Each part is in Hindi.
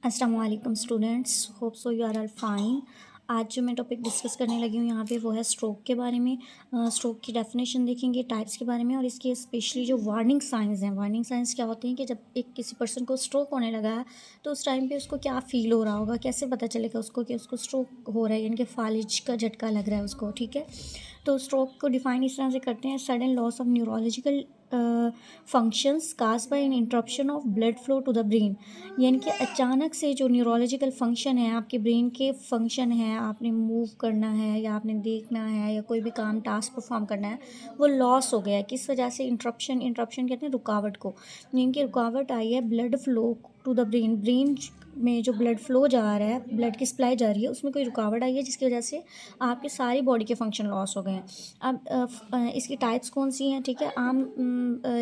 अस्सलाम वालेकुम students, hope so you are all fine. आज जो मैं टॉपिक डिस्कस करने लगी हूँ यहाँ पे वो है स्ट्रोक के बारे में। स्ट्रोक की डेफिनेशन देखेंगे, टाइप्स के बारे में, और इसके स्पेशली जो वार्निंग साइंस हैं। वार्निंग साइंस क्या होते हैं कि जब एक किसी पर्सन को स्ट्रोक होने लगा है तो उस टाइम पे उसको क्या फ़ील हो रहा होगा, कैसे पता चलेगा उसको कि उसको स्ट्रोक हो रहा है, यानी कि फालिज का झटका लग रहा है उसको। ठीक है, तो स्ट्रोक को डिफाइन इस तरह से करते हैं: sudden loss of neurological functions cause by an interruption of blood flow to the brain. यानी कि अचानक से जो न्यूरोलॉजिकल फंक्शन है, आपके ब्रेन के फंक्शन है, आपने मूव करना है या आपने देखना है या कोई भी काम टास्क परफॉर्म करना है, वो लॉस हो गया है। किस वजह से? इंटरप्शन। इंटरप्शन कहते हैं रुकावट को। यानी कि रुकावट आई है blood flow to the brain. Brain में जो ब्लड फ्लो जा रहा है, ब्लड की सप्लाई जा रही है, उसमें कोई रुकावट आई है जिसकी वजह से आपके सारी बॉडी के फंक्शन लॉस हो गए हैं। अब इसकी टाइप्स कौन सी हैं? ठीक है, आम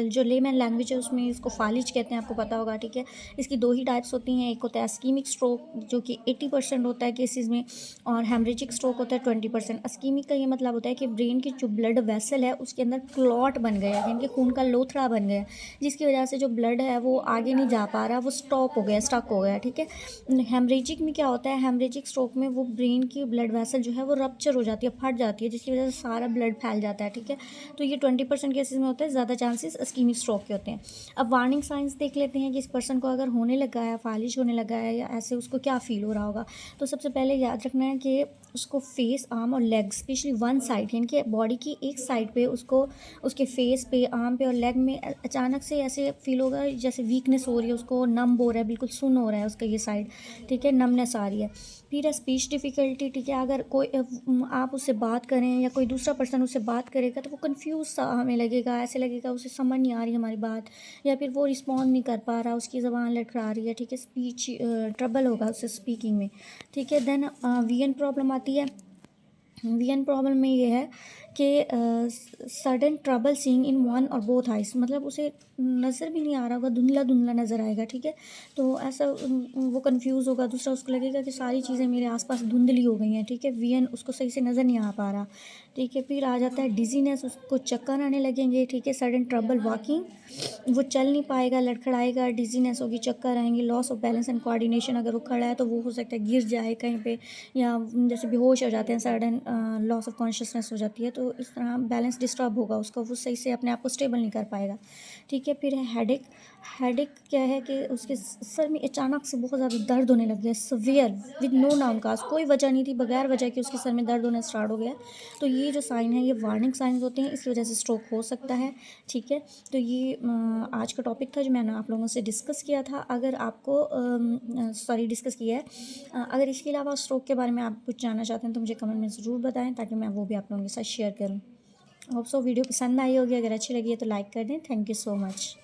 जो लेमैन लैंग्वेज है उसमें इसको फालिज कहते हैं, आपको पता होगा। ठीक है, इसकी दो ही टाइप्स होती हैं। एक होता है अस्कीमिक स्ट्रोक जो कि 80% होता है केसेस में, और हेमरेजिक स्ट्रोक होता है 20%। अस्कीमिक का ये मतलब होता है कि ब्रेन की जो ब्लड वेसल है उसके अंदर क्लॉट बन गया है, यानी कि खून का लोथड़ा बन गया है, जिसकी वजह से जो ब्लड है वो आगे नहीं जा पा रहा, वो स्टॉप हो गया, स्टक हो गया। ठीक है, हेमरेजिक में क्या होता है? हेमरेजिक स्ट्रोक में वो ब्रेन की ब्लड वेसल जो है वो रप्चर हो जाती है, फट जाती है, जिसकी वजह से सारा ब्लड फैल जाता है। ठीक है, तो ये 20% केसेस में होता है, ज़्यादा चांसेस अस्कीमिक स्ट्रोक के होते हैं। अब वार्निंग साइंस देख लेते हैं कि इस पर्सन को अगर होने लगा है, फालिज होने लगा है या ऐसे, उसको क्या फील हो रहा होगा। तो सबसे पहले याद रखना है कि उसको फेस, आर्म और लेग, स्पेशली वन साइड, यानी कि बॉडी की एक साइड पे उसको, उसके फेस पे, आर्म पे और लेग में अचानक से ऐसे फील होगा जैसे वीकनेस हो रही है, उसको नम हो रहा है, बिल्कुल सुन हो रहा है उसका ये साइड। ठीक है, नमनेस आ रही है। फिर है स्पीच डिफ़िकल्टी। ठीक है, अगर कोई आप उससे बात करें या कोई दूसरा पर्सन उससे बात करेगा तो वो कंफ्यूज सा हमें लगेगा, ऐसे लगेगा उसे समझ नहीं आ रही हमारी बात, या फिर वो रिस्पॉन्ड नहीं कर पा रहा, उसकी ज़बान लटखड़ा रही है। ठीक है, स्पीच ट्रबल होगा उससे स्पीकिंग में। ठीक है, देन वीएन प्रॉब्लम आती है। वीएन प्रॉब्लम में ये है कि sudden trouble seeing in one और बोथ आइस, मतलब उसे नज़र भी नहीं आ रहा होगा, धुंधला धुंधला नज़र आएगा। ठीक है, तो ऐसा वो कंफ्यूज होगा, दूसरा उसको लगेगा कि सारी चीज़ें मेरे आसपास धुंधली हो गई हैं। ठीक है, वीएन उसको सही से नज़र नहीं आ पा रहा। ठीक है, फिर आ जाता है डिजीनेस, उसको चक्कर आने लगेंगे। ठीक है, सडन ट्रबल वॉकिंग, वो चल नहीं पाएगा, लड़खड़ाएगा, डिजीनेस होगी, चक्कर आएंगे। Loss of balance and coordination, अगर वो खड़ा है तो वो हो सकता है गिर जाए कहीं पे, या जैसे बेहोश हो जाते हैं, सडन लॉस ऑफ कॉन्शियसनेस हो जाती है, तो इस तरह बैलेंस डिस्टर्ब होगा उसका, वो सही से अपने आप को स्टेबल नहीं कर पाएगा। ठीक है, फिर है हेडेक। हेडेक क्या है कि उसके सर में अचानक से बहुत ज़्यादा दर्द होने लग गया, सवियर, विद नो नाउन काज, कोई वजह नहीं थी, बगैर वजह के उसके सर में दर्द होना स्टार्ट हो गया। तो ये जो साइन है ये वार्निंग साइंस होते हैं, इसकी वजह से स्ट्रोक हो सकता है। ठीक है, तो ये आज का टॉपिक था जो मैंने आप लोगों से डिस्कस किया था। अगर आपको सॉरी डिस्कस किया है, अगर इसके अलावा स्ट्रोक के बारे में आप कुछ जानना चाहते हैं तो मुझे कमेंट में ज़रूर बताएं, ताकि मैं वो भी आप लोगों के साथ शेयर करूं। होप सो वीडियो पसंद आई होगी, अगर अच्छी लगी है तो लाइक कर दें। Thank you so much.